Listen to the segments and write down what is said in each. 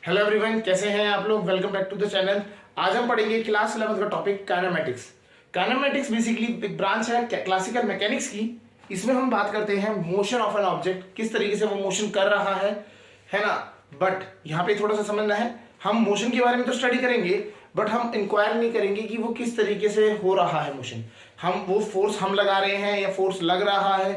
Hello everyone, कैसे हैं आप लोग। Welcome back to the channel. आज हम पढ़ेंगे क्लास 11 का टॉपिक काइनेमेटिक्स। काइनेमेटिक्स बेसिकली एक ब्रांच है क्लासिकल मैकेनिक्स की। इसमें हम बात करते हैं मोशन ऑफ एन ऑब्जेक्ट, किस तरीके से वो मोशन कर रहा है ना। बट यहाँ पे थोड़ा सा समझना है, हम मोशन के बारे में तो स्टडी करेंगे बट हम इंक्वायर नहीं करेंगे कि वो किस तरीके से हो रहा है मोशन। हम वो फोर्स हम लगा रहे हैं या फोर्स लग रहा है,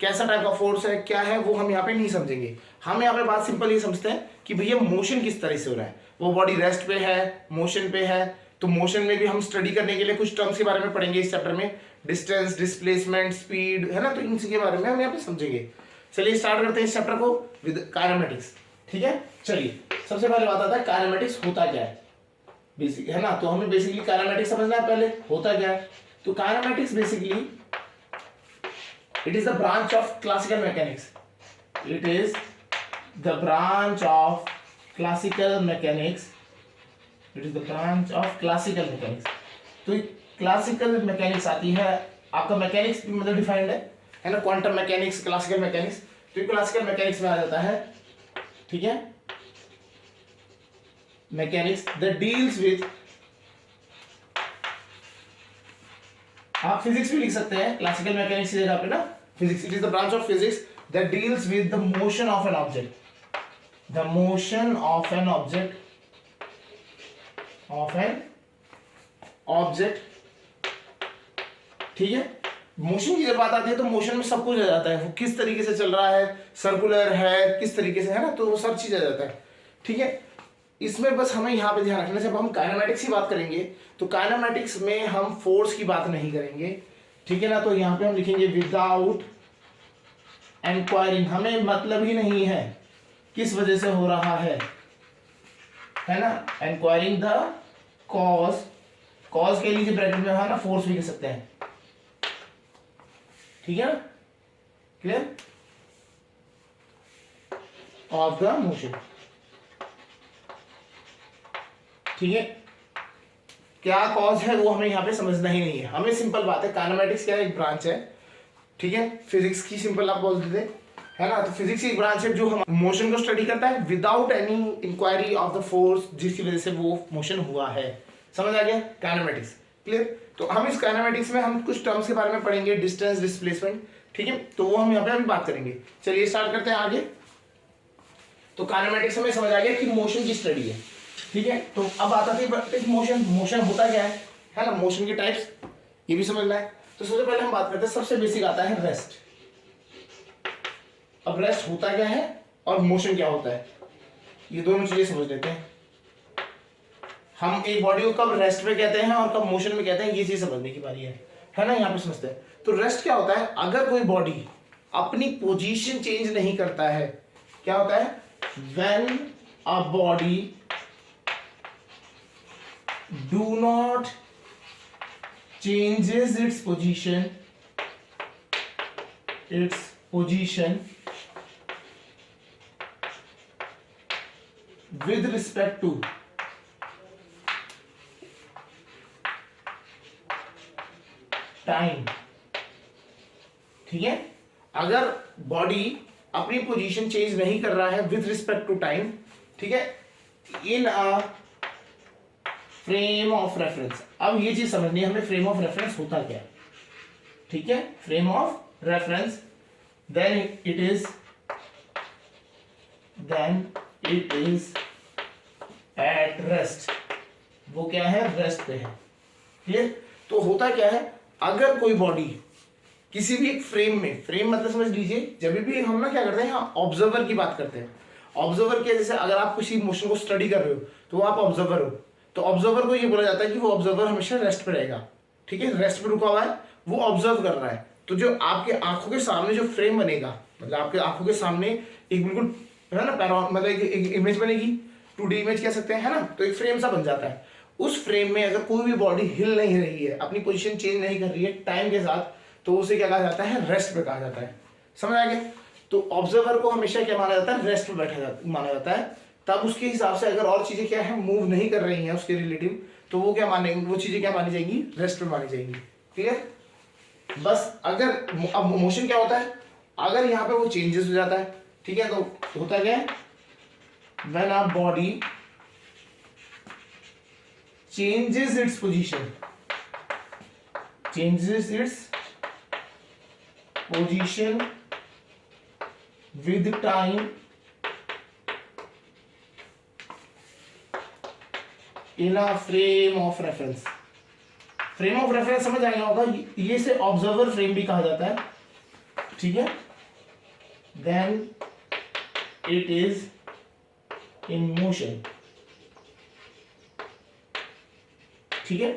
कैसा टाइप का फोर्स है, क्या है, वो हम यहाँ पे नहीं समझेंगे। हम यहाँ पे बात सिंपल ये समझते हैं कि भैया मोशन किस तरह से हो रहा है। वो बॉडी रेस्ट पे है, मोशन पे है, तो मोशन में भी हम स्टडी करने के लिए कुछ टर्म्स के बारे में पढ़ेंगे इस चैप्टर में। डिस्टेंस, डिस्प्लेसमेंट, स्पीड, है ना, तो इनके के बारे में हम यहाँ पे समझेंगे। चलिए स्टार्ट करते हैं इस चैप्टर को विद काइनेमेटिक्स। ठीक है, चलिए सबसे पहले बात आता है काइनेमेटिक्स होता क्या है, बेसिक है ना। तो हमें बेसिकली काइनेमेटिक्स समझना है पहले होता क्या है। तो kinematics basically it is the branch of classical mechanics. It is the branch of classical mechanics. It is the branch of classical mechanics. तो क्लासिकल मैकेनिक्स आती है, आपका मैकेनिक्स भी मतलब डिफाइंड है ना, क्वांटम मैकेनिक्स, क्लासिकल मैकेनिक्स। तो ये क्लासिकल मैकेनिक्स में आ जाता है। ठीक है, मैकेनिक्स दैट डील्स विथ, आप फिजिक्स भी लिख सकते हैं क्लासिकल मैकेनिक्स की जगह पे ना, physics. It is the branch of physics that deals with the motion of an object, the motion of an object. ठीक है, मोशन की जब बात आती है तो मोशन में सब कुछ आ जाता है, वो किस तरीके से चल रहा है, सर्कुलर है, किस तरीके से, है ना, तो वो सब चीज आ जाता है। ठीक है, इसमें बस हमें यहाँ पे ध्यान रखना, जब हम काइनेमेटिक्स की बात करेंगे तो काइनेमेटिक्स में हम फोर्स की बात नहीं करेंगे। ठीक है ना, तो यहाँ पे हम लिखेंगे विदाउट इंक्वायरिंग। हमें मतलब ही नहीं है किस वजह से हो रहा है ना। इंक्वायरिंग द कॉज, कॉज के लिए ब्रैकेट में है ना, फोर्स भी कह सकते हैं। ठीक है, क्लियर, ऑफ द मोशन। ठीक है, क्या कॉज है वो हमें यहाँ पे समझना ही नहीं है, हमें सिंपल बात है काइनेमेटिक्स क्या है, एक ब्रांच है। ठीक है, फिजिक्स की सिंपल आप बोल देते है ना। तो फिजिक्स की एक ब्रांच है जो हम मोशन को स्टडी करता है without any inquiry of the force, जिसकी वजह से वो मोशन हुआ है। समझ आ गया काइनेमेटिक्स, क्लियर। तो हम इस काइनेमेटिक्स में हम कुछ टर्म्स के बारे में पढ़ेंगे, डिस्टेंस, डिस्प्लेसमेंट। ठीक है, तो वो हम यहाँ पे अभी बात करेंगे। चलिए स्टार्ट करते हैं आगे। तो काइनेमेटिक्स में समझ आ गया कि मोशन की स्टडी है। ठीक है, तो अब आता है मोशन। मोशन होता क्या है ना, मोशन के टाइप्स ये भी समझना है। तो सबसे पहले हम बात करते हैं, सबसे बेसिक आता है रेस्ट। अब रेस्ट होता क्या है और मोशन क्या होता है, ये दोनों चीजें समझ लेते हैं। हम एक बॉडी को कब रेस्ट पे कहते हैं और कब मोशन में कहते हैं, ये चीज समझने की बारी है ना। यहाँ पे समझते हैं। तो रेस्ट क्या होता है, अगर कोई बॉडी अपनी पोजीशन चेंज नहीं करता है, क्या होता है, when a body do not changes its position with respect to time। ठीक है, अगर बॉडी अपनी पोजीशन चेंज नहीं कर रहा है विद रिस्पेक्ट टू टाइम, ठीक है, इन अ फ्रेम ऑफ रेफरेंस। अब ये चीज समझनी है हमें, फ्रेम ऑफ रेफरेंस होता क्या है। ठीक है, frame of reference, then it is at rest. वो क्या है, रेस्ट पे है। क्लियर। तो होता क्या है, अगर कोई बॉडी किसी भी एक फ्रेम में, फ्रेम मतलब समझ लीजिए, जब भी हम ना क्या करते हैं, यहाँ ऑब्जर्वर की बात करते हैं। ऑब्जर्वर के जैसे अगर आप किसी मोशन को स्टडी कर रहे हो तो आप ऑब्जर्वर हो, तो ऑब्जर्वर को ये बोला जाता है कि वो ऑब्जर्वर हमेशा रेस्ट पे रहेगा। ठीक है, रेस्ट पे रुका हुआ है, वो ऑब्जर्व कर रहा है। तो जो आपके आंखों के सामने जो फ्रेम बनेगा, मतलब आपके आंखों के सामने एक बिल्कुल है ना मतलब एक इमेज बनेगी, 2D इमेज कह सकते हैं, है ना। तो एक फ्रेम सा बन जाता है। उस फ्रेम में अगर कोई भी बॉडी हिल नहीं रही है, अपनी पोजिशन चेंज नहीं कर रही है टाइम के साथ, तो उसे क्या कहा जाता है, रेस्ट पे कहा जाता है। समझ आ गया। तो ऑब्जर्वर को हमेशा क्या माना जाता है, रेस्ट पे माना जाता है। तब उसके हिसाब से अगर और चीजें क्या है, मूव नहीं कर रही हैं उसके रिलेटिव, तो वो क्या मानेंगे, वो चीजें क्या मानी जाएंगी, रेस्ट पे मानी जाएंगी। क्लियर। बस अगर अब मोशन क्या होता है, अगर यहाँ पे वो चेंजेस हो जाता है, ठीक है, तो होता क्या है, when a body changes its position with time in a frame of reference. Frame of reference समझ आएगा होगा, ये से ऑब्जर्वर फ्रेम भी कहा जाता है, ठीक है। Then it is in motion, ठीक है।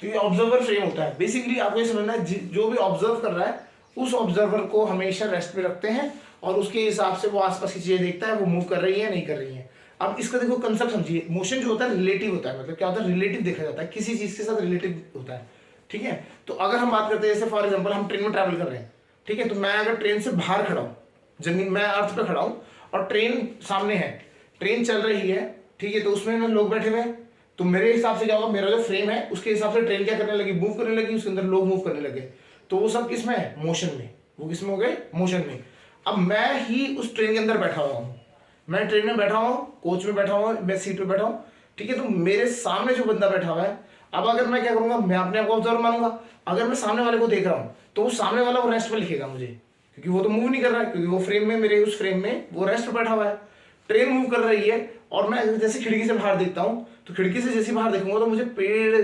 तो ये ऑब्जर्वर फ्रेम होता है। बेसिकली आपको ये समझना है, जो भी ऑब्जर्व कर रहा है उस ऑब्जर्वर को हमेशा रेस्ट पे रखते हैं और उसके हिसाब से वो आसपास की चीजें देखता है, वो मूव कर रही है नहीं कर रही है। अब इसका देखो कंसेप्ट समझिए, मोशन जो होता है रिलेटिव होता है, मतलब क्या होता है, रिलेटिव देखा जाता है, किसी चीज के साथ रिलेटिव होता है, ठीक है। तो अगर हम बात करते हैं, जैसे फॉर एग्जांपल हम ट्रेन में ट्रैवल कर रहे हैं, ठीक है, तो मैं अगर ट्रेन से बाहर खड़ा हूँ, जमीन मैं अर्थ पे खड़ा हूँ और ट्रेन सामने है, ट्रेन चल रही है, ठीक है, तो उसमें ना लोग बैठे हुए हैं, तो मेरे हिसाब से क्या होगा, मेरा जो फ्रेम है उसके हिसाब से ट्रेन क्या करने लगी, मूव करने लगी, उसके अंदर लोग मूव करने लगे, तो वो सब किसमें है, मोशन में। वो किसमें हो गए, मोशन में। अब मैं ही उस ट्रेन के अंदर बैठा हुआ हूँ, मैं ट्रेन में बैठा हूँ, कोच में बैठा हुआ, मैं सीट पे बैठा हूँ, ठीक है। तो मेरे सामने जो बंदा बैठा हुआ है, अब अगर मैं क्या करूंगा, मैं अपने आप को ऑब्जर्वर मानूंगा। अगर मैं सामने वाले को देख रहा हूँ तो वो सामने वाला वो रेस्ट पे लिखेगा मुझे, क्योंकि वो तो मूव नहीं कर रहा है, क्योंकि वो फ्रेम में, मेरे उस फ्रेम में वो रेस्ट पे बैठा हुआ है। ट्रेन मूव कर रही है और मैं जैसे खिड़की से बाहर देखता हूँ, तो खिड़की से जैसे बाहर देखूंगा तो मुझे पेड़,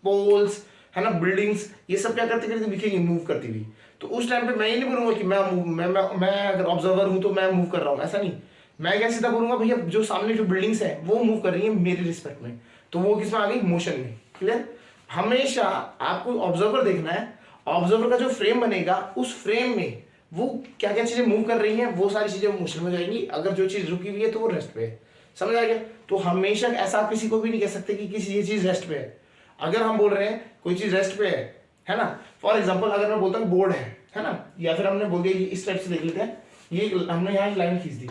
पोल्स, है ना, बिल्डिंग्स, ये सब क्या करते करते दिखेंगी, मूव करती हुई। तो उस टाइम पे मैं ये नहीं बोलूंगा कि मैं अगर ऑब्जर्वर हूं तो मैं मूव कर रहा हूँ, ऐसा नहीं। मैं क्या सीधा बोलूंगा, भैया जो सामने जो बिल्डिंग्स है वो मूव कर रही है मेरे रिस्पेक्ट में, तो वो किसमें आ गई, मोशन में। क्लियर। हमेशा आपको ऑब्जर्वर देखना है, ऑब्जर्वर का जो फ्रेम बनेगा उस फ्रेम में वो क्या क्या चीजें मूव कर रही हैं, वो सारी चीजें मोशन में जाएंगी। अगर जो चीज रुकी हुई है तो वो रेस्ट पे है। समझ आ गया। तो हमेशा ऐसा आप किसी को भी नहीं कह सकते कि किसी ये चीज रेस्ट पे है। अगर हम बोल रहे हैं कोई चीज रेस्ट पे है ना, फॉर एग्जाम्पल अगर मैं बोलता हूँ बोर्ड है ना, या फिर हमने बोल दिया इस टाइप से देख लेते हैं, ये हमने यहाँ एक लाइन खींच दी,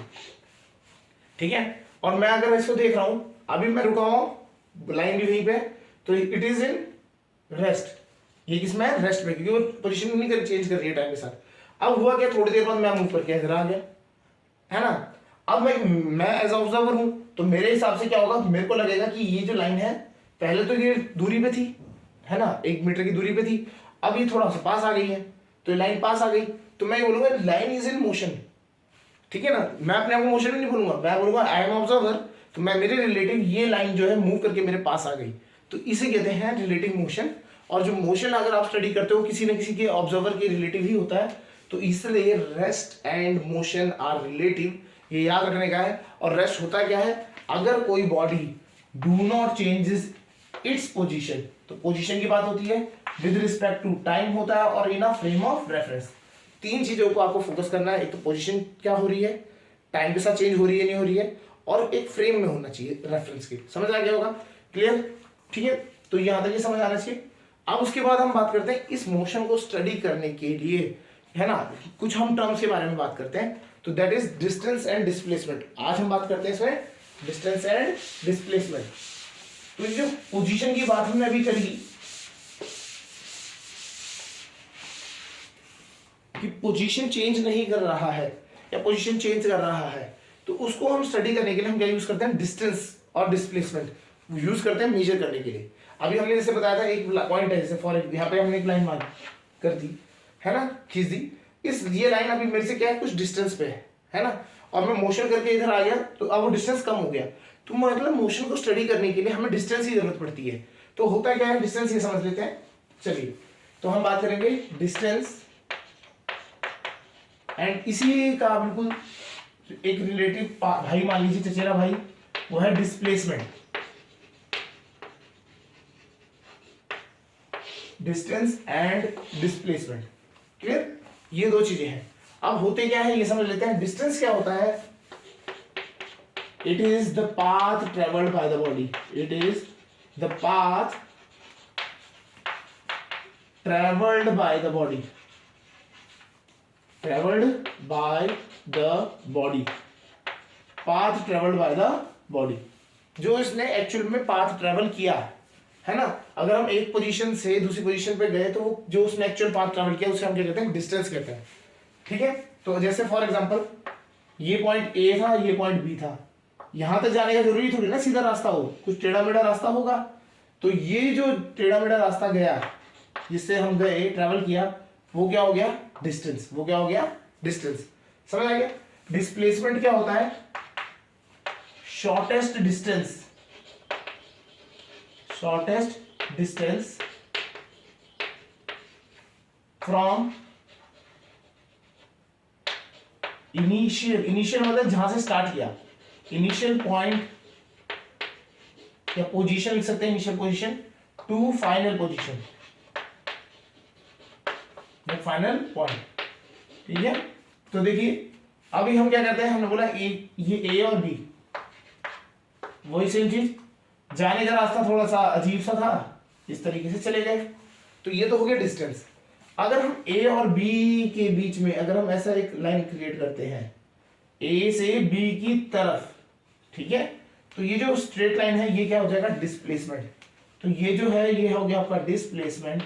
ठीक है, और मैं अगर इसको देख रहा हूं, अभी मैं रुका हूं, लाइन भी वहीं पे, तो इट इज इन रेस्ट। ये किसमें है, रेस्ट में, क्योंकि वो पोजीशन नहीं कर, चेंज कर रही है टाइम के साथ। अब हुआ क्या, थोड़ी देर बाद मैं मूव करके इधर आ गया, है ना। अब मैं एज ऑब्जर्वर हूं, तो मेरे हिसाब से क्या होगा, मेरे को लगेगा कि ये जो लाइन है पहले तो ये दूरी पे थी, है ना, 1 मीटर की दूरी पे थी, अब ये थोड़ा सा पास आ गई है, तो ये लाइन पास आ गई, तो मैं ये बोलूंगा लाइन इज इन मोशन, ठीक है ना। मैं अपने आप को मोशन में नहीं बोलूंगा, मैं बोलूंगा आई एम ऑब्जर्वर, तो मैं मेरे रिलेटिव ये लाइन जो है मूव करके मेरे पास आ गई, तो इसे कहते हैं रिलेटिव मोशन। और जो मोशन अगर आप स्टडी करते हो किसी न किसी के ऑब्जर्वर के रिलेटिव ही होता है, तो इसलिए rest and motion are relative, ये याद रखने का है। और रेस्ट होता क्या है, अगर कोई body do not changes its position, तो पोजीशन की बात होती है, विद रिस्पेक्ट टू टाइम होता है, और इन अ फ्रेम ऑफ रेफरेंस। 3 चीजों को आपको फोकस करना है, एक तो पोजीशन क्या हो रही है, टाइम के साथ चेंज हो रही है नहीं हो रही है, और एक फ्रेम में होना चाहिए रेफरेंस के। समझ आ गया होगा, क्लियर, ठीक है। तो यहां तक ये समझ आना चाहिए। अब उसके बाद हम बात करते हैं इस मोशन को स्टडी करने के लिए, है ना, कुछ हम टर्म्स के बारे में बात करते हैं, तो that is distance and displacement. आज हम बात करते हैं इसमें डिस्टेंस एंड डिस्प्लेसमेंट। तो जो पोजीशन की बात हमने अभी करी कि पोजीशन चेंज नहीं कर रहा है या पोजीशन चेंज कर रहा है, तो उसको हम स्टडी करने के लिए हम क्या यूज करते हैं, डिस्टेंस और डिस्प्लेसमेंट यूज करते हैं मेजर करने के लिए। अभी हमने जैसे बताया था एक पॉइंट है, जैसे फॉर यहाँ पे हमने एक लाइन मार्क कर दी, है ना, खींच दी, ये लाइन अभी मेरे से क्या है, कुछ डिस्टेंस पे है ना, और मैं मोशन करके इधर आ गया, तो अब वो डिस्टेंस कम हो गया। तो मतलब मोशन को स्टडी करने के लिए हमें डिस्टेंस की जरूरत पड़ती है। तो होता क्या है, डिस्टेंस ये समझ लेते हैं। चलिए, तो हम बात करेंगे डिस्टेंस एंड इसी का बिल्कुल एक रिलेटिव भाई मान लीजिए, चचेरा भाई, वो है displacement. Distance and displacement, clear, ये 2 चीजें हैं। अब होते क्या है ये समझ लेते हैं। डिस्टेंस क्या होता है, it is the path travelled by the body, it is the path travelled by the body, travelled by the body, path travelled by the body, जो इसने एक्चुअल में पाथ ट्रेवल किया, है ना। अगर हम एक पोजीशन से दूसरी पोजीशन पे गए, तो जो उसने एक्चुअल पाथ ट्रेवल किया उसे हम क्या कहते हैं, डिस्टेंस कहते हैं, ठीक है। तो जैसे फॉर एग्जांपल ये पॉइंट ए था, ये पॉइंट बी था, यहां तक जाने का जरूरी थोड़ी ना सीधा रास्ता हो, कुछ टेढ़ा मेढ़ा रास्ता होगा। तो ये जो टेढ़ा मेढ़ा रास्ता गया जिससे हम गए, ट्रैवल किया, वो क्या हो गया? डिस्टेंस। वो क्या हो गया? डिस्टेंस। समझ आ गया? डिस्प्लेसमेंट क्या होता है? Shortest distance, shortest distance from initial मतलब जहां से स्टार्ट किया, इनिशियल पॉइंट या पोजीशन लिख सकते हैं, initial position to final position, final point. ठीक है, तो देखिए अभी हम क्या करते हैं, हमने बोला ये ए और बी, वही सेम चीज, जाने का रास्ता थोड़ा सा अजीब सा था, इस तरीके से चले गए, तो ये तो हो गया डिस्टेंस। अगर हम ए और बी के बीच में अगर हम ऐसा एक लाइन क्रिएट करते हैं ए से बी की तरफ, ठीक है, तो ये जो स्ट्रेट लाइन है ये क्या हो जाएगा? डिस्प्लेसमेंट। तो ये जो है ये हो गया आपका डिस्प्लेसमेंट,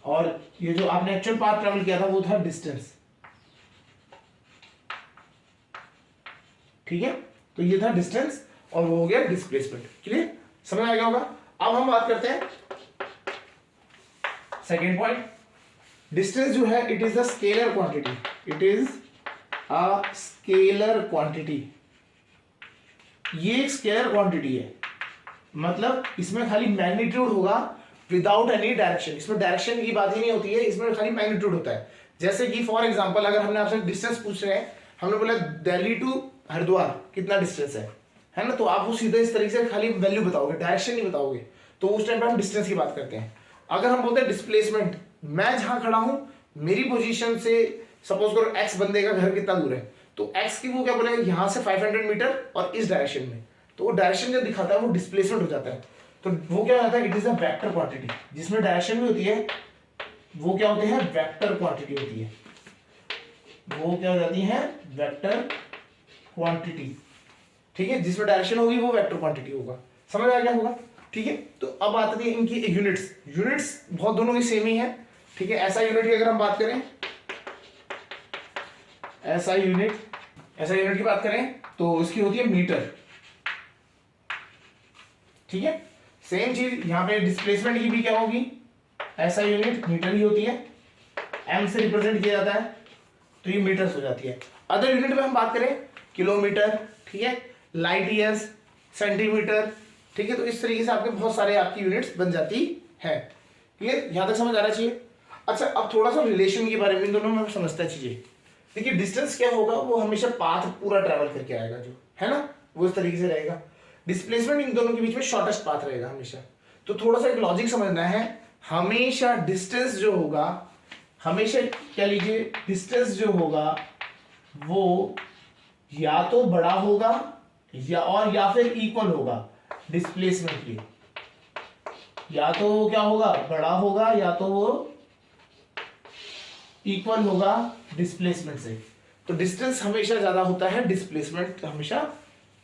और ये जो आपने एक्चुअल पाथ ट्रेवल किया था वो था डिस्टेंस। ठीक है, तो ये था डिस्टेंस और वो हो गया डिस्प्लेसमेंट। क्लियर? समझ आ गया होगा। अब हम बात करते हैं सेकेंड पॉइंट। डिस्टेंस जो है it is a scalar quantity, it is a scalar quantity. ये एक स्केलर क्वांटिटी है, मतलब इसमें खाली मैग्नीट्यूड होगा विदाउट एनी डायरेक्शन। इसमें डायरेक्शन की बात ही नहीं होती है, इसमें खाली मैग्नीट्यूड होता है। जैसे कि फॉर एग्जांपल अगर हमने आपसे डिस्टेंस पूछ रहे हैं, हमने बोला दिल्ली टू हरिद्वार कितना डिस्टेंस है ना, तो आप वो सीधे इस तरीके से खाली वैल्यू बताओगे, डायरेक्शन नहीं बताओगे, तो उस टाइम पे हम डिस्टेंस की बात करते हैं। अगर हम बोलते हैं डिस्प्लेसमेंट, मैं जहां खड़ा हूं मेरी पोजीशन से सपोज करो एक्स बंदे का घर कितना दूर है, तो एक्स की वो क्या बोलेगा यहां से 500 मीटर और इस डायरेक्शन में, तो वो डायरेक्शन जो दिखाता है वो डिस्प्लेसमेंट हो जाता है। तो वो क्या होता है? It is a vector quantity, जिसमें डायरेक्शन भी होती है, वो क्या होते हैं? वेक्टर क्वांटिटी होती है। वो क्या हो जाती है? Vector quantity. ठीक है, जिसमें डायरेक्शन होगी वो वेक्टर क्वांटिटी होगा। समझ आ गया होगा? ठीक है, तो अब आती है इनकी यूनिट्स। यूनिट्स बहुत दोनों की सेम ही है। ठीक है, ऐसा यूनिट की अगर हम बात करें, ऐसा यूनिट की बात करें तो इसकी होती है मीटर। ठीक है, सेम चीज यहां पे डिस्प्लेसमेंट की भी क्या होगी? ऐसा यूनिट मीटर ही होती है, एम से रिप्रेजेंट किया जाता है, तो ये मीटर्स हो जाती है। अदर यूनिट में हम बात करें किलोमीटर, ठीक है, लाइट ईयर्स, सेंटीमीटर, ठीक है, तो इस तरीके से आपके बहुत सारे आपकी यूनिट्स बन जाती है। क्लियर? यहां तक समझ आना चाहिए। अच्छा, अब थोड़ा सा रिलेशन के बारे में इन दोनों में समझते हैं चीजें। देखिए डिस्टेंस क्या होगा, वो हमेशा पाथ पूरा ट्रैवल करके आएगा, जो है ना, वो इस तरीके से रहेगा। डिस्प्लेसमेंट इन दोनों के बीच में शॉर्टेस्ट पाथ रहेगा हमेशा। तो थोड़ा सा एक लॉजिक समझना है, हमेशा डिस्टेंस जो होगा, हमेशा क्या लीजिए, डिस्टेंस जो होगा वो या तो बड़ा होगा या फिर इक्वल होगा डिस्प्लेसमेंट के। या तो वो क्या होगा? बड़ा होगा, या तो वो इक्वल होगा डिस्प्लेसमेंट से। तो डिस्टेंस हमेशा ज्यादा होता है, डिस्प्लेसमेंट हमेशा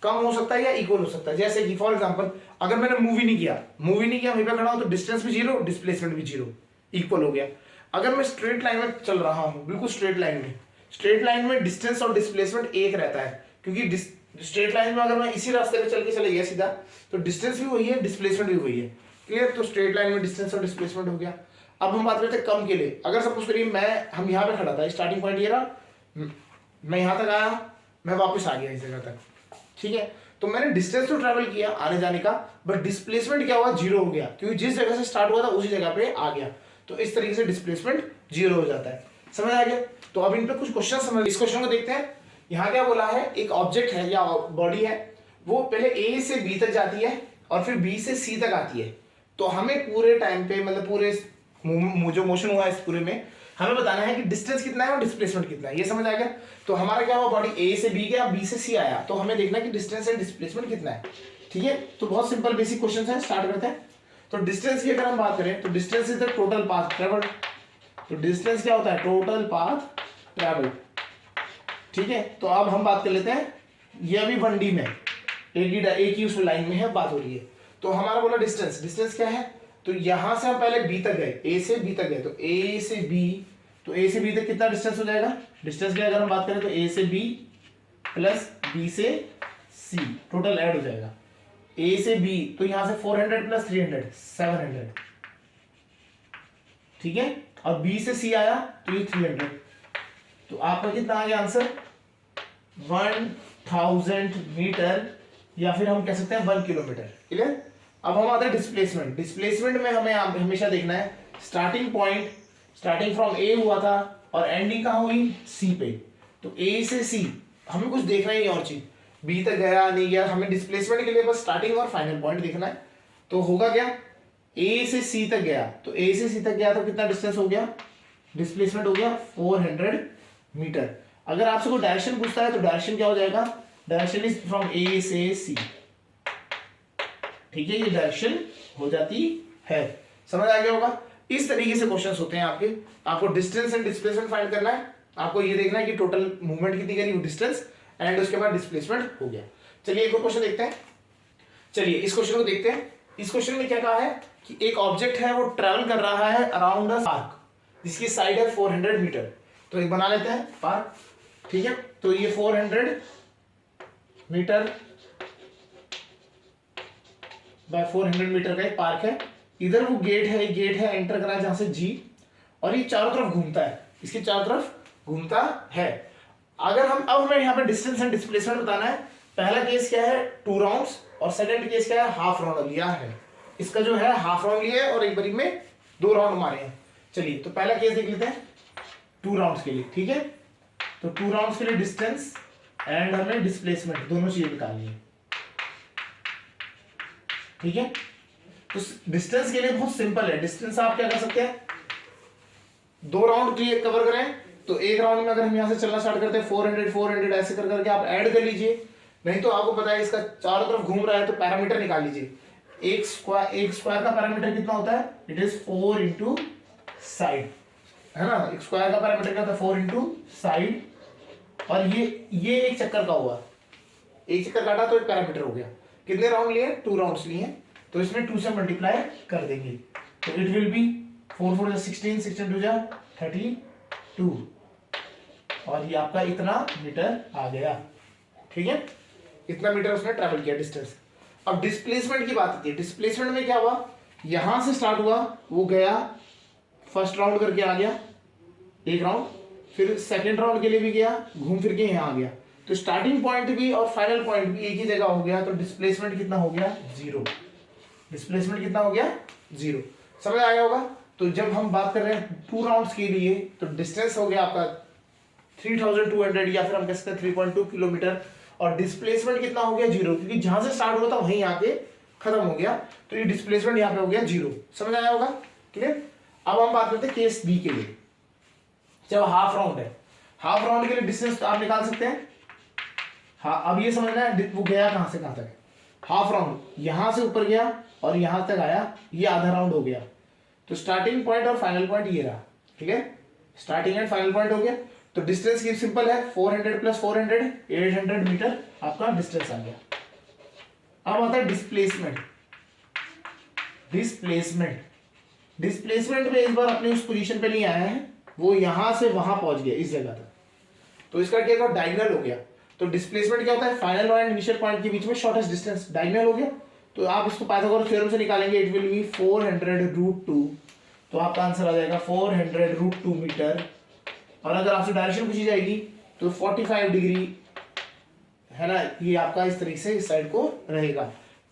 कम हो सकता है या इक्वल हो सकता है। जैसे कि फॉर एग्जांपल अगर मैंने मूवी नहीं किया वहीं पे खड़ा हूं, तो डिस्टेंस भी जीरो, डिस्प्लेसमेंट भी जीरो, इक्वल हो गया। अगर मैं स्ट्रेट लाइन में चल रहा हूं, बिल्कुल स्ट्रेट लाइन में डिस्टेंस और डिस्प्लेसमेंट एक रहता है, क्योंकि स्ट्रेट लाइन में अगर मैं इसी रास्ते पे चल के चले गया सीधा, तो डिस्टेंस भी वही है, डिस्प्लेसमेंट भी वही है। क्लियर? तो स्ट्रेट लाइन में डिस्टेंस और डिस्प्लेसमेंट हो गया। अब हम बात करते हैं कम के लिए। अगर सपोज करिए हम यहाँ पे खड़ा था, स्टार्टिंग पॉइंट ये रहा, मैं यहाँ तक आया, मैं वापस आ गया इस जगह तक, ठीक है, तो मैंने डिस्टेंस तो ट्रैवल किया आने जाने का, बट डिस्प्लेसमेंट क्या हुआ? जीरो हो गया, क्योंकि जिस जगह से स्टार्ट हुआ था उसी जगह पे आ गया। तो इस तरीके से डिस्प्लेसमेंट जीरो हो जाता है। समझ आ गया? तो अब इन पे कुछ क्वेश्चन समझ, इस क्वेश्चन को देखते हैं। यहाँ क्या बोला है, एक ऑब्जेक्ट है या बॉडी है, वो पहले ए से बी तक जाती है और फिर बी से सी तक आती है। तो हमें पूरे टाइम पे, मतलब पूरे जो मोशन हुआ है इस पूरे में, हमें बताना है कि डिस्टेंस कितना है और डिस्प्लेसमेंट कितना है। ये समझ आ गया? तो हमारा क्या हुआ, बॉडी ए से बी गया, बी से सी आया, तो हमें देखना है कि डिस्टेंस एंड डिस्प्लेसमेंट कितना है। ठीक है, तो बहुत सिंपल बेसिक क्वेश्चन है, स्टार्ट करते हैं। तो डिस्टेंस की अगर हम बात करें तो distance is the total path travelled. तो डिस्टेंस क्या होता है? Total path travelled. ठीक है, तो अब हम बात कर लेते हैं, ये अभी 1D में एक ही उस लाइन में है, बात हो रही है। तो हमारा बोला डिस्टेंस क्या है, तो यहां से हम पहले बी तक गए, ए से बी तक गए, तो ए से बी तक कितना डिस्टेंस हो जाएगा? डिस्टेंस की अगर हम बात करें तो ए से बी प्लस बी से सी, टोटल ऐड हो जाएगा ए से बी, तो यहां से 400 प्लस 300 700, ठीक है। और बी से सी आया तो ये 300, तो आपका कितना आ गया आंसर 1000 मीटर, या फिर हम कह सकते हैं 1 किलोमीटर। क्लियर। अब हम आते हैं डिस्प्लेसमेंट। डिस्प्लेसमेंट में हमें हमेशा देखना है स्टार्टिंग पॉइंट, स्टार्टिंग फ्रॉम ए हुआ था और एंडिंग कहां हुई सी पे, तो ए से सी हमें कुछ देखना ही और चीज, बी तक गया नहीं गया, हमें डिस्प्लेसमेंट के लिए बस स्टार्टिंग और फाइनल पॉइंट देखना है। तो होगा क्या, ए से सी तक गया, तो ए से सी तक गया तो कितना डिस्टेंस हो गया, डिस्प्लेसमेंट हो गया 400 मीटर। अगर आपसे कोई डायरेक्शन पूछता है तो डायरेक्शन क्या हो जाएगा, डायरेक्शन इज फ्रॉम ए से सी, ठीक है, ये डायरेक्शन हो जाती है। समझ आ गया होगा। इस तरीके से क्वेश्चंस होते हैं आपके। आपको डिस्टेंस एंड डिस्प्लेसमेंट फाइंड करना है, आपको ये देखना है कि टोटल मूवमेंट कितनी करी, डिस्टेंस एंड उसके बाद डिस्प्लेसमेंट हो गया। चलिए एक और क्वेश्चन देखते हैं। चलिए इस क्वेश्चन को देखते हैं। इस क्वेश्चन में क्या कहा है कि एक ऑब्जेक्ट है वो ट्रेवल कर रहा है अराउंड अ पार्क, जिसकी साइड है 400 मीटर। तो एक बना लेते हैं पार्क, ठीक है। तो ये 400 मीटर बाय 400 मीटर का एक पार्क है। इधर वो गेट है एंटर करा जहां से जी, और ये चारों तरफ घूमता है, इसके चारों तरफ घूमता है। अगर हम अब हमें यहाँ पे डिस्टेंस एंड डिस्प्लेसमेंट बताना है। पहला केस क्या है 2 राउंड्स, और सेकंड केस क्या है हाफ राउंड लिया है। इसका जो है हाफ राउंड लिया है और एक बारी में 2 राउंड मारे हैं। चलिए तो पहला केस देख लेते हैं 2 राउंड्स के लिए, ठीक है। तो 2 राउंड्स के लिए डिस्टेंस एंड हमें डिस्प्लेसमेंट दोनों चीजें निकालनी है, ठीक है। तो डिस्टेंस के लिए बहुत सिंपल है। डिस्टेंस आप क्या कर सकते हैं, 2 राउंड क्लियर कवर करें, तो एक राउंड में अगर हम यहां से चलना स्टार्ट करते हैं 400 400 ऐसे कर करके आप ऐड कर लीजिए। नहीं तो आपको पता है इसका चारों तरफ घूम रहा है, तो पैरामीटर निकाल लीजिए। एक स्क्वायर का पैरामीटर कितना होता है, इट इज 4 इंटू साइड, है ना। एक स्क्वायर का पैरामीटर क्या होता है 4 इंटू साइड, और ये एक चक्कर का हुआ, एक चक्कर काटा तो एक पैरामीटर हो गया। कितने राउंड लिए, 2 राउंड्स लिए, तो इसमें 2 से मल्टीप्लाई कर देंगे, तो इट विल बी 4 4 16 16 2 32, और ये आपका इतना मीटर आ गया, ठीक है। इतना मीटर उसने ट्रैवल किया डिस्टेंस। अब डिस्प्लेसमेंट की बात आती है। डिस्प्लेसमेंट में क्या हुआ, यहां से स्टार्ट हुआ, वो गया फर्स्ट राउंड करके आ गया एक राउंड, फिर सेकंड राउंड के लिए भी गया, घूम फिर के यहां आ गया। तो स्टार्टिंग पॉइंट भी और फाइनल पॉइंट भी एक ही जगह हो गया, तो डिस्प्लेसमेंट कितना हो गया 0। डिस्प्लेसमेंट कितना हो गया 0। समझ आया होगा। तो जब हम बात कर रहे हैं 2 राउंड्स के लिए, तो डिस्टेंस हो गया आपका 3200, या फिर हम कह सकते हैं 3.2 किलोमीटर, और डिस्प्लेसमेंट कितना हो गया 0, क्योंकि जहां से स्टार्ट हुआ था वहीं आके खत्म हो गया, तो ये डिस्प्लेसमेंट यहाँ पे हो गया 0। समझ आया होगा, क्लियर। अब हम बात करते हैं केस बी के लिए। जब हाफ राउंड है, हाफ राउंड के लिए डिस्टेंस आप निकाल सकते हैं। हाँ, अब ये समझना है वो गया कहां से कहां तक है। हाफ राउंड यहां से ऊपर गया और यहां तक आया, ये आधा राउंड हो गया। तो स्टार्टिंग पॉइंट और फाइनल पॉइंट ये रहा, ठीक है। स्टार्टिंग एंड फाइनल पॉइंट हो गया। तो डिस्टेंस की सिंपल है 400 प्लस 400 800 मीटर आपका डिस्टेंस आ गया। अब आता है डिस्प्लेसमेंट। डिस्प्लेसमेंट में इस बार अपने उस पोजीशन पे नहीं आया है, वो यहां से वहां पहुंच गया इस जगह तक, तो इसका क्या होगा डायगोनल हो गया। तो डिस्प्लेसमेंट क्या होता है, फाइनल और इनिशियल पॉइंट के बीच में शॉर्टेस्ट डिस्टेंस, डायगोनल हो गया। तो आप इसको पाइथागोरस थ्योरम से निकालेंगे, इट विल बी 400√2, तो आपका आंसर आ जाएगा 400√2 मीटर। और अगर आपसे डायरेक्शन पूछी जाएगी तो 45 डिग्री, है ना, ये आपका इस तरीके से इस साइड को रहेगा,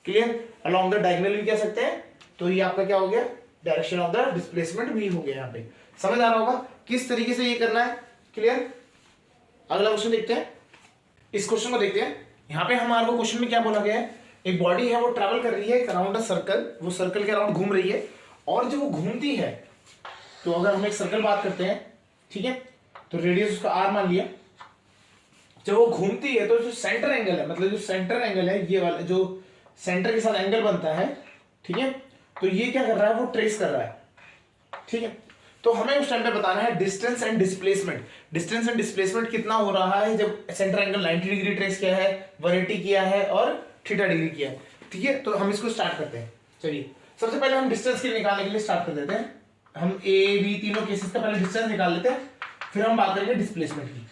क्लियर। अलोंग द डायगोनल भी कह सकते हैं। तो ये आपका क्या हो गया, डायरेक्शन ऑफ द डिस्प्लेसमेंट भी हो गया। यहाँ पे समझ आ रहा होगा किस तरीके से ये करना है, क्लियर। अगला क्वेश्चन देखते हैं। इस क्वेश्चन को देखते हैं। यहाँ पे हमारे को क्वेश्चन में क्या बोला गया है, एक बॉडी है वो ट्रैवल कर रही है अराउंड अ सर्कल, वो सर्कल के अराउंड घूम रही है, और जब वो घूमती है, तो अगर हम एक सर्कल बात करते हैं, ठीक है, तो रेडियस उसका आर मान लिया। जब वो घूमती है तो जो सेंटर एंगल है, मतलब जो सेंटर एंगल है ये वाला, जो सेंटर के साथ एंगल बनता है, ठीक है, तो ये क्या कर रहा है, वो ट्रेस कर रहा है, ठीक है। तो हमें उस टाइम पे बताना है distance and displacement. Distance and displacement कितना हो रहा है जब सेंटर एंगल 90 डिग्री ट्रेस किया है, 180 किया है और थीटा डिग्री किया है, ठीक है। तो हम इसको स्टार्ट करते हैं। चलिए सबसे पहले हम डिस्टेंस के निकालने के लिए स्टार्ट कर देते हैं। हम ए बी तीनों केसेस का पहले डिस्टेंस निकाल लेते हैं, फिर हम बात करेंगे डिस्प्लेसमेंट की,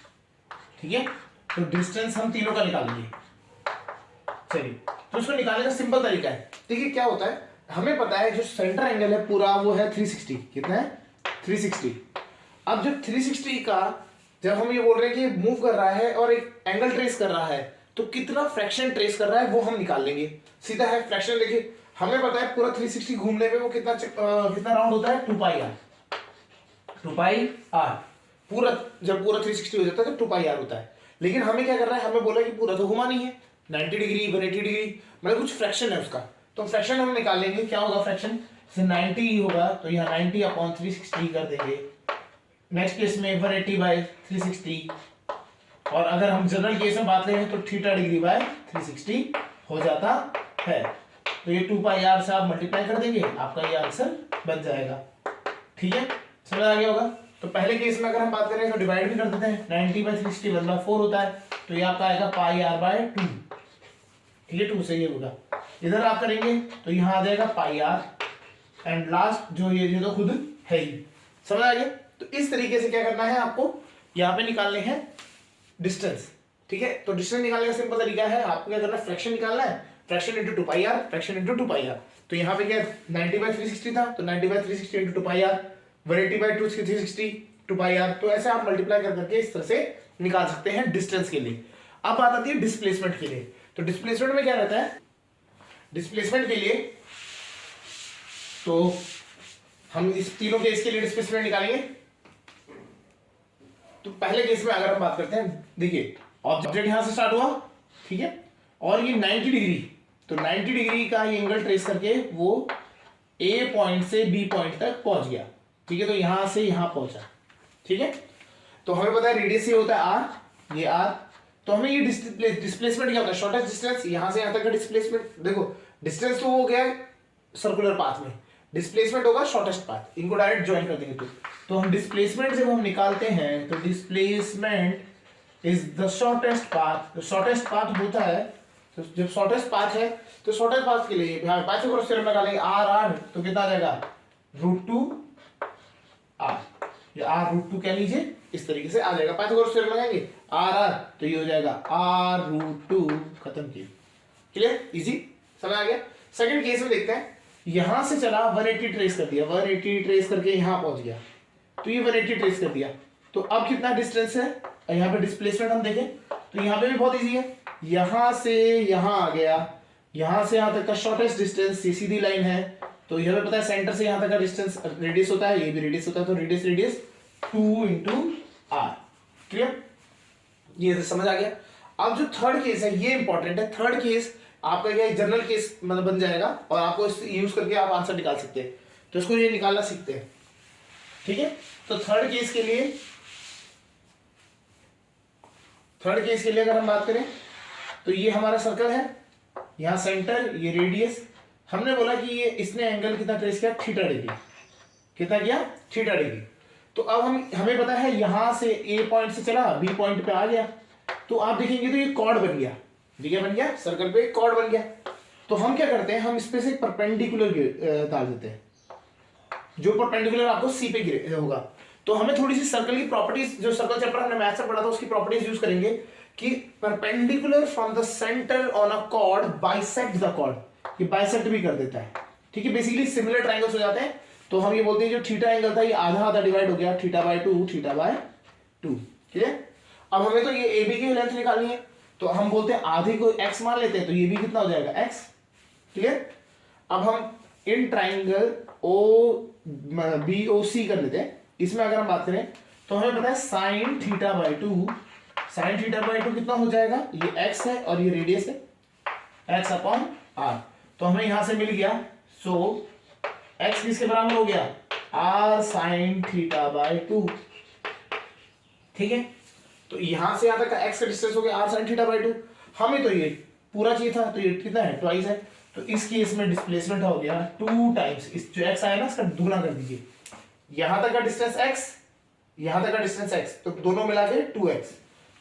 ठीक है। तो डिस्टेंस हम तीनों का निकालेंगे। चलिए, तो उसको निकालने का सिंपल तरीका है। देखिए क्या होता है, हमें पता है जो सेंटर एंगल है पूरा वो है 360। कितना है? 360। अब जो 360 का जब हम ये बोल रहे हैं कि मूव कर रहा है और एक एंगल ट्रेस कर रहा है, तो कितना फ्रैक्शन ट्रेस कर रहा है वो हम निकाल लेंगे। सीधा है फ्रैक्शन। देखिए हमें पता है पूरा 360 घूमने में वो कितना राउंड होता है? 2 पाई आर। 2 पाई आर पूरा, जब पूरा 360 हो जाता है तो 2 पाई आर होता है। लेकिन हमें क्या कर रहा है, हमें बोला कि पूरा तो घुमा नहीं है, 90 डिग्री 180 डिग्री, मतलब कुछ फ्रैक्शन है उसका। तो फ्रैक्शन हम निकाल लेंगे। क्या होगा फ्रैक्शन? जैसे 90 होगा तो यहाँ 90 अपॉन 360 कर देंगे। नेक्स्ट केस में 180 बाय 360, और अगर हम जनरल केस में बात करें तो थीटा डिग्री बाय 360 हो जाता है। तो ये 2 पाई आर से आप मल्टीप्लाई कर देंगे, आपका ये आंसर बन जाएगा। ठीक है, समझ आ गया होगा। तो पहले केस में अगर हम बात करें तो डिवाइड भी कर देते हैं। 90 बाय 360 1/4 होता है, तो ये आपका आएगा पाई आर बाय 2। ठीक है, 2 से ये होगा। इधर आप करेंगे तो यहाँ आ जाएगा पाई आर, एंड लास्ट जो ये तो खुद है ही। समझ आ गया। तो इस तरीके से क्या करना है आपको, यहाँ पे निकालने हैं डिस्टेंस। ठीक है, तो डिस्टेंस निकालने का सिंपल तरीका है, आपको क्या करना है, फ्रैक्शन निकालना है। Fraction into 2 pi r, fraction into 2 pi r. तो यहाँ पे क्या 90 बाय 360 था, तो 90 by 360 into 2 pi r, 180 by 360 2 pi r. तो ऐसे आप मल्टीप्लाई कर करके इस तरह से निकाल सकते हैं डिस्टेंस के लिए। अब बात आती है डिस्प्लेसमेंट के लिए। तो डिस्प्लेसमेंट में क्या रहता है, डिस्प्लेसमेंट के लिए तो हम इस तीनों केस के लिए डिस्प्लेसमेंट निकालेंगे। तो पहले केस में अगर हम बात करते हैं, देखिए ऑब्जेक्ट यहां से स्टार्ट हुआ, ठीक है, और ये 90 डिग्री, तो 90 डिग्री का ये एंगल ट्रेस करके वो ए पॉइंट से बी पॉइंट तक पहुंच गया। ठीक है, तो यहां से यहां पहुंचा। ठीक है, तो हमें पता है रेडियस ये होता है आर, ये आर। तो हमें ये डिस्प्लेसमेंट क्या होता है, शॉर्टेस्ट डिस्टेंस यहां से यहां तक का डिस्प्लेसमेंट। देखो डिस्टेंस तो हो गया सर्कुलर पाथ में, डिस्प्लेसमेंट होगा शॉर्टेस्ट पाथ। इनको डायरेक्ट ज्वाइन कर देंगे। तो हम डिस्प्लेसमेंट जब हम निकालते हैं तो displacement is the shortest path. तो शॉर्टेस्ट पाथ होता है, तो जब शॉर्टेस्ट पाथ है तो शॉर्टेस्ट पाथ के लिए पाइथागोरस थ्योरम निकालेंगे आर आर, तो कितना आ जाएगा √2 आर, या आर √2 कह लीजिए, इस तरीके से आ जाएगा। पाइथागोरस थ्योरम लगाएंगे आर आर, तो ये हो जाएगा आर √2। खत्म किया। क्लियर, इजी, समझ आ गया। सेकंड केस में देखते हैं, यहां से चला 180 ट्रेस कर दिया, 180 ट्रेस करके यहां पहुंच गया, तो ये 180 ट्रेस कर दिया। तो अब कितना डिस्टेंस है, यहाँ पे डिस्प्लेसमेंट हम देखें तो यहाँ पे भी बहुत इजी है। यहां से यहां आ गया, यहां से यहां तक का शॉर्टेस्ट डिस्टेंस ये सीधी लाइन है। तो यह हमें पता है सेंटर से यहां तक का डिस्टेंस रेडियस होता है, ये भी रेडियस होता है, तो रेडियस 2 इंटू आर। क्लियर, ये तो समझ आ गया। अब जो थर्ड केस है ये इंपॉर्टेंट है। थर्ड केस आपका क्या जनरल केस मतलब बन जाएगा, और आपको इस यूज करके आप आंसर निकाल सकते हैं। तो इसको ये निकालना सीखते हैं। ठीक है, तो थर्ड केस के लिए अगर हम बात करें तो ये हमारा सर्कल है, यहाँ सेंटर, ये रेडियस। हमने बोला कि ये इसने एंगल कितना ट्रेस किया, थीटा डिग्री। कितना किया, थीटा डिग्री। तो अब हमें पता है यहां से ए पॉइंट से चला बी पॉइंट पे आ गया, तो आप देखेंगे तो ये कॉर्ड बन गया। क्या बन गया, सर्कल पे कॉर्ड बन गया। तो हम क्या करते हैं, हम इस पे से परपेंडिकुलर डाल देते हैं, जो परपेंडिकुलर आपको सी पे होगा। तो हमें थोड़ी सी सर्कल की प्रॉपर्टीज, जो सर्कल चैप्टर हमने मैथ से पढ़ा था उसकी प्रॉपर्टीज यूज करेंगे कि perpendicular from the centre on a chord bisect the chord, ये बाइसेक्ट भी कर देता है। ठीक है, बेसिकली सिमिलर ट्रायंगल्स हो जाते हैं। तो हम ये बोलते हैं जो थीटा एंगल था ये आधा आधा डिवाइड हो गया, थीटा बाय 2, थीटा बाय 2। ठीक है, अब हमें तो ये ए बी की लेंथ निकालनी है, तो हम बोलते हैं आधे को x मान लेते हैं, तो ये भी कितना हो जाएगा x। क्लियर, अब हम इन ट्राइंगल OBOC कर लेते हैं। इसमें अगर हम बात करें तो हमें पता है sine theta by 2, sine theta by 2 कितना हो जाएगा, ये x है और ये रेडियस है, x अपॉन r। तो हमें यहां से मिल गया, सो x किसके बराबर हो गया, r साइन थीटा बाय 2। ठीक है, तो यहां से यहां तक का x का डिस्टेंस हो गया r sin थीटा बाय 2। हमें तो ये पूरा चाहिए था, तो ये कितना है, ट्वाइस है। तो इस केस में डिस्प्लेसमेंट हो गया 2 टाइम्स, इस जो x आया ना इसका दुगना कर दीजिए। यहां तक का डिस्टेंस x, यहां तक का डिस्टेंस x, तो दोनों मिला के 2x।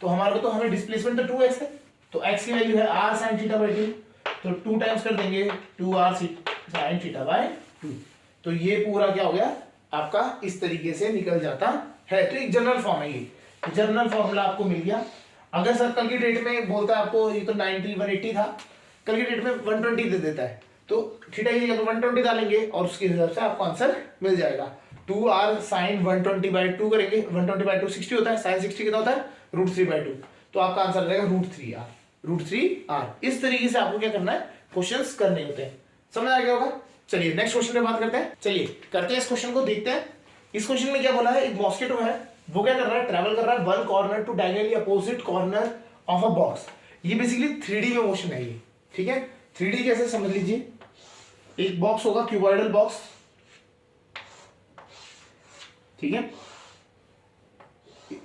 तो हमारे को तो हमें डिस्प्लेसमेंट तो 2x है, तो x की वैल्यू है r sin थीटा बाय 2, तो 2 टाइम्स कर देंगे 2r sin थीटा बाय 2। तो ये पूरा क्या हो गया आपका, इस तरीके से निकल जाता है। तो एक जनरल फॉर्म है, ये जनरल फॉर्मूला आपको मिल गया। अगर सर कल की डेट में बोलता है आपको ये तो 90 180 था, कल की डेट में 120 दे देता है, तो थीटा की जगह 120 डालेंगे और उसके हिसाब से आपको आंसर मिल जाएगा। 2r sin 120/2 करेंगे, 120/2 60 होता है, sin 60 कितना होता है √3/2, तो आपका आंसर रहेगा √3r। इस तरीके से आपको क्या करना है, क्वेश्चंस करने होते हैं। समझ आ गया होगा। चलिए नेक्स्ट क्वेश्चन पे बात करते हैं। चलिए करते हैं इस क्वेश्चन को, देखते हैं इस क्वेश्चन में क्या बोला है। एक मॉस्किटो है, वो क्या कर रहा है, ट्रैवल कर रहा है one corner to diagonally opposite corner of a box. ये बेसिकली 3D में मोशन है ये, ठीक है। 3D कैसे समझ लीजिए, एक बॉक्स होगा क्यूबॉइडल बॉक्स, ठीक है।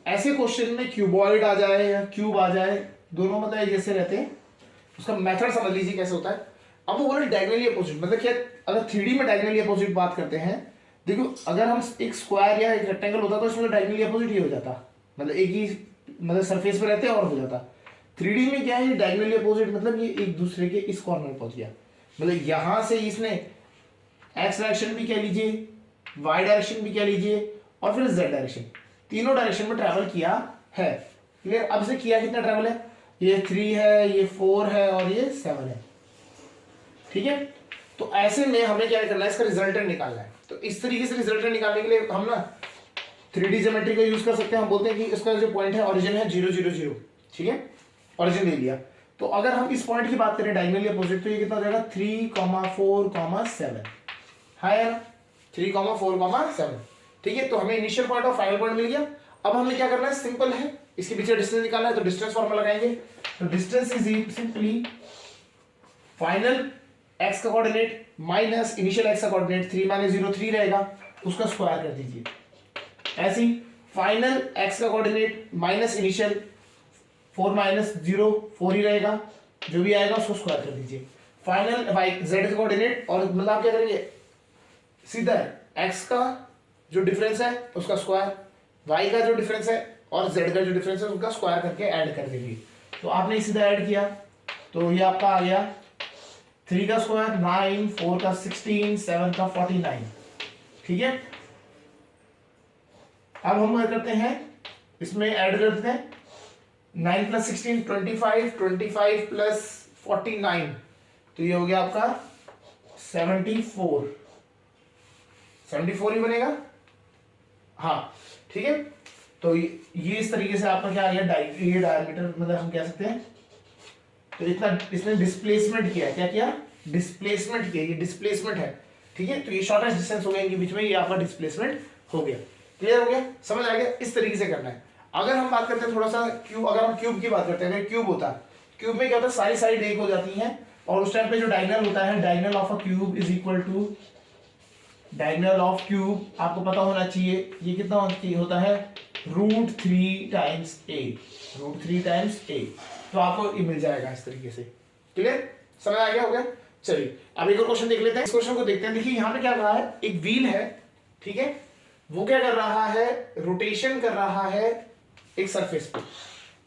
ऐसे क्वेश्चन में क्यूबॉइड आ जाए या क्यूब आ जाए, दोनों मतलब एक जैसे रहते हैं, उसका मेथड समझ लीजिए कैसे होता है। अब वो बोले डायगोनली अपोजिट, मतलब क्या, अगर 3D में डायगोनली अपोजिट बात करते हैं, देखो अगर हम एक स्क्वायर या एक रेक्टेंगल होता तो इसमें डायगोनली अपोजिट ही हो जाता, मतलब एक ही मतलब सरफेस पे रहते और हो जाता। 3D में क्या है, डायगोनली अपोजिट मतलब ये एक दूसरे के इस कॉर्नर में पहुंच गया, मतलब यहां से इसने एक्स डायरेक्शन भी कह लीजिए, वाई डायरेक्शन भी कह लीजिए, और फिर जेड डायरेक्शन, तीनों डायरेक्शन में ट्रैवल किया है। क्लियर। अब से किया कितना ट्रैवल है, ये 3 है, ये 4 है और ये 7 है, ठीक है। तो ऐसे में हमें क्या करना है, इसका रिजल्टेंट निकालना है। तो इस तरीके से रिजल्टेंट निकालने के लिए हम ना 3D ज्योमेट्री का यूज कर सकते हैं। हम बोलते हैं कि इसका जो पॉइंट है ओरिजिन है 0 0 0, ठीक है, ओरिजिन ले लिया। तो अगर हम इस पॉइंट की बात करें डायगोनली अपोजिट, तो ये कितना हो जाएगा 3, 4, 7 है यार, 3, 4, 7, ठीक है। तो हमें इनिशियल पॉइंट और फाइनल पॉइंट मिल गया। अब हमें क्या करना है, सिंपल है, इसके पीछे डिस्टेंस निकालना है, तो डिस्टेंस फॉर्मूला लगाएंगे। तो distance is simply final x का कोऑर्डिनेट माइनस इनिशियल x का कोऑर्डिनेट, 3 - 0 3 रहेगा, उसका स्क्वायर कर दीजिए। ऐसे ही फाइनल x का कोऑर्डिनेट माइनस इनिशियल 4 - 0 4 ही रहेगा, जो भी आएगा उसको स्क्वायर कर दीजिए। फाइनल y z का कोऑर्डिनेट, और मतलब आप क्या करेंगे, सीधा x का जो डिफरेंस है उसका स्क्वायर, y का जो डिफरेंस है और z का जो डिफरेंस है उसका स्क्वायर करके ऐड कर देंगे। तो आपने सीधा ऐड किया, तो ये आपका आ गया 3 का स्क्वायर 9, 4 का 16, 7 का 49, ठीक है। अब हम क्या करते हैं, इसमें ऐड कर देते हैं 9 + 16 25, 25 + 49, तो ये हो गया आपका 74 ही बनेगा, हाँ ठीक है। तो ये इस तरीके से आपका क्या आ गया, ये डायमीटर मतलब हम कह सकते हैं। तो इतना इसने डिस्प्लेसमेंट किया, क्या किया, डिस्प्लेसमेंट किया, ये डिस्प्लेसमेंट है, ठीक है। तो ये शॉर्टेस्ट डिस्टेंस हो गया इनके बीच में, ये आपका डिस्प्लेसमेंट हो गया। क्लियर हो गया, समझ आ गया। इस तरीके से करना है। अगर हम बात करते हैं थोड़ा सा क्यूब, अगर हम क्यूब की बात करते हैं, अगर क्यूब होता, क्यूब में क्या होता है, सारी साइड एक हो जाती है, और उस टाइम पे जो डायगोनल होता है, diagonal of a cube is equal to diagonal of cube, आपको पता होना चाहिए ये कितना होता है, √3 टाइम्स a, √3 टाइम्स a। तो आपको ये मिल जाएगा इस तरीके से। क्लियर, समझ आ गया, हो गया। चलिए अब एक और क्वेश्चन देख लेते हैं। इस क्वेश्चन को देखते हैं। देखिए यहाँ पे क्या कर रहा है, एक व्हील है, ठीक है, वो क्या कर रहा है, रोटेशन कर रहा है एक सरफेस पे।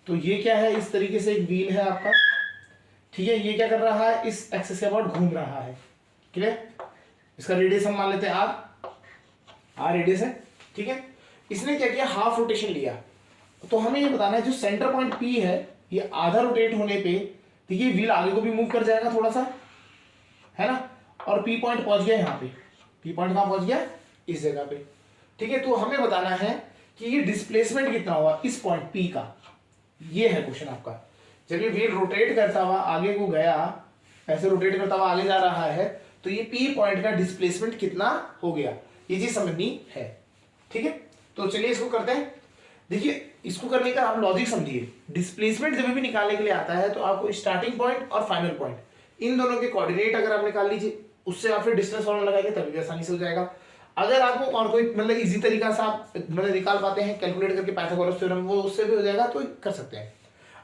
तो ये क्या है, इस तरीके से एक व्हील है आपका, ठीक है। ये क्या कर रहा है, इस एक्सिस के अबाउट घूम रहा है। क्लियर, इसका रेडियस हम मान लेते हैं आर रेडियस है, ठीक है। इसने क्या किया, हाफ रोटेशन लिया। तो हमें ये बताना है जो सेंटर पॉइंट P है, ये आधा रोटेट होने पे देखिए व्हील आगे को भी मूव कर जाएगा थोड़ा सा, है ना, और P पॉइंट पहुंच गया यहाँ पे। P पॉइंट कहाँ पहुंच गया, इस जगह पे, ठीक है। तो हमें बताना है कि ये डिस्प्लेसमेंट कितना हुआ इस पॉइंट P का, ये है क्वेश्चन आपका। जब ये व्हील रोटेट करता हुआ आगे को गया, ऐसे रोटेट करता हुआ आगे जा रहा है, तो ये P पॉइंट का डिस्प्लेसमेंट कितना हो गया, ये चीज समझनी है, ठीक है। तो चलिए इसको करते हैं। देखिए इसको करने का आप लॉजिक समझिए। डिस्प्लेसमेंट जब भी निकालने के लिए आता है, तो आपको स्टार्टिंग पॉइंट और फाइनल पॉइंट इन दोनों के कोऑर्डिनेट अगर आप निकाल लीजिए, उससे आप फिर डिस्टेंस फॉर्मूला लगाएंगे तभी भी आसानी से हो जाएगा। अगर आपको और कोई मतलब इजी तरीका से आप मतलब निकाल पाते हैं कैलकुलेट करके पाइथागोरस थ्योरम, वो उससे भी हो जाएगा, तो कर सकते हैं।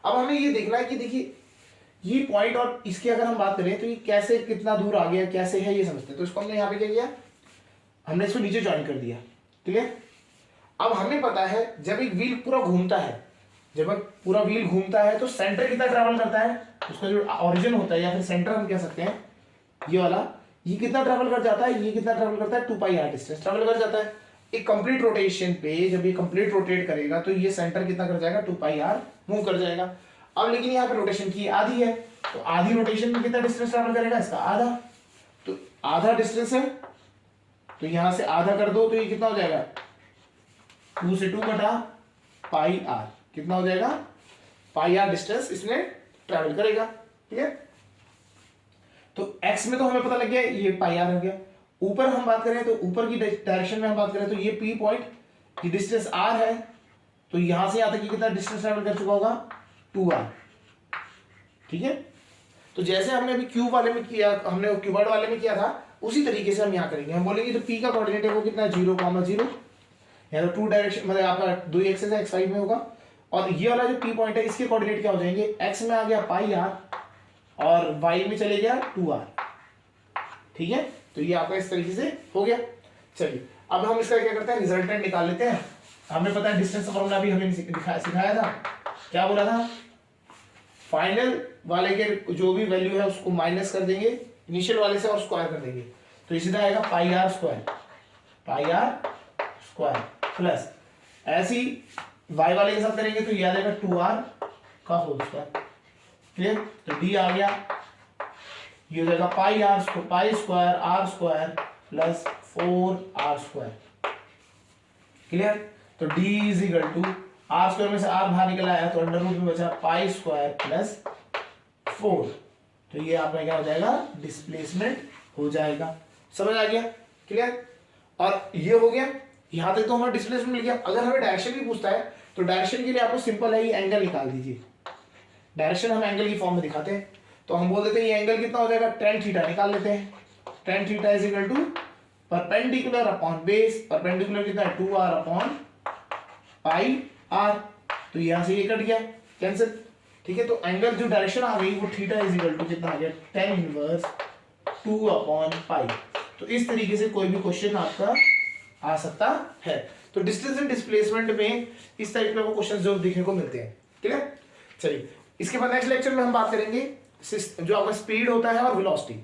अब हमें ये देखना है कि देखिए ये पॉइंट और इसकी अगर हम बात करें तो ये कैसे कितना दूर आ गया, कैसे है, ये समझते हैं। तो इसको हमने यहाँ पे क्या किया, हमने इसको नीचे ज्वाइन कर दिया। क्लियर, अब हमें पता है जब एक व्हील पूरा घूमता है, जब पूरा व्हील घूमता है तो सेंटर कितना ट्रैवल करता है, उसका जो ओरिजिन होता है या फिर सेंटर हम कह सकते हैं, ये वाला, ये कितना ट्रैवल कर जाता है, ये कितना ट्रैवल करता है, 2πr डिस्टेंस ट्रैवल कर जाता है। एक कंप्लीट रोटेशन पे जब ये कंप्लीट रोटेट करेगा तो ये सेंटर कितना कर जाएगा 2 पाई आर मूव कर जाएगा। अब लेकिन यहाँ पे रोटेशन की आधी है, तो आधी रोटेशन में कितना डिस्टेंस ट्रैवल करेगा, इसका आधा। तो आधा डिस्टेंस है, तो यहां से आधा कर दो तो ये कितना हो जाएगा 2 से 2 घटा पाई आर, कितना हो जाएगा पाई आर डिस्टेंस इसने ट्रैवल करेगा। ठीक है, तो x में तो हमें पता लग गया ये पाई आर हो गया। ऊपर हम बात करें तो ऊपर की डायरेक्शन में हम बात करें तो ये p पॉइंट की डिस्टेंस r है, तो यहां से यहां तक कितना डिस्टेंस ट्रैवल कर चुका होगा 2r। ठीक है, तो जैसे हमने अभी क्यूब वाले में किया, हमने क्यूबॉइड वाले में किया था, उसी तरीके से हम यहाँ करेंगे। हम बोलेंगे जो p का कोऑर्डिनेट है वो कितना 0,0, या तो 2 डायरेक्शन मतलब आपका 2 एक्सेस है, x5 में होगा। और ये वाला जो p पॉइंट है इसके कोऑर्डिनेट क्या हो जाएंगे, x में आ गया पाई r और y में चले गया 2r। ठीक है, तो ये आपका इस तरीके से हो गया। चलिए अब हम इसका क्या करते हैं, रिजल्टेंट निकाल लेते हैं। हमें पता है डिस्टेंस फॉर्मूला भी हमें सिखाया था, क्या बोला था, फाइनल वाले के जो भी वैल्यू है उसको माइनस कर देंगे इनिशियल वाले से और स्क्वायर कर देंगे, तो सीधा आएगा पाई आर स्क्वायर प्लस ऐसी y वाले के साथ करेंगे तो ये आ जाएगा 2r का होल स्क्वायर। क्लियर, तो d आ गया, ये हो जाएगा pi square r square plus 4r square. Clear, तो d is equal to r square में से r बाहर निकल आया तो अंडर रूट में बचा पाई स्क्वायर प्लस 4, तो ये आपका क्या हो जाएगा डिस्प्लेसमेंट हो जाएगा। समझ आ गया, क्लियर। और ये हो गया, यहां तक तो हमारा डिस्प्लेसमेंट मिल गया। अगर हमें डायरेक्शन भी पूछता है तो डायरेक्शन के लिए आपको सिंपल है, ये एंगल निकाल दीजिए। डायरेक्शन हम एंगल की फॉर्म में दिखाते हैं, तो हम बोल देते हैं ये एंगल कितना हो जाएगा tan थीटा, निकाल लेते हैं। tan theta is equal to perpendicular upon base, perpendicular कितना है 2r अपॉन पाई r, तो यहां से ये कट गया कैंसिल। ठीक है, तो एंगल जो डायरेक्शन आ गई वो थीटा इज इक्वल टू कितना आ गया tan इनवर्स 2 अपॉन पाई। तो इस तरीके से कोई भी क्वेश्चन आपका आ सकता है। तो डिस्टेंस एंड डिस्प्लेसमेंट में इस टाइप के क्वेश्चन जो देखने को मिलते हैं। क्लियर, चलिए इसके बाद नेक्स्ट लेक्चर में हम बात करेंगे जो आपका स्पीड होता है और वेलोसिटी।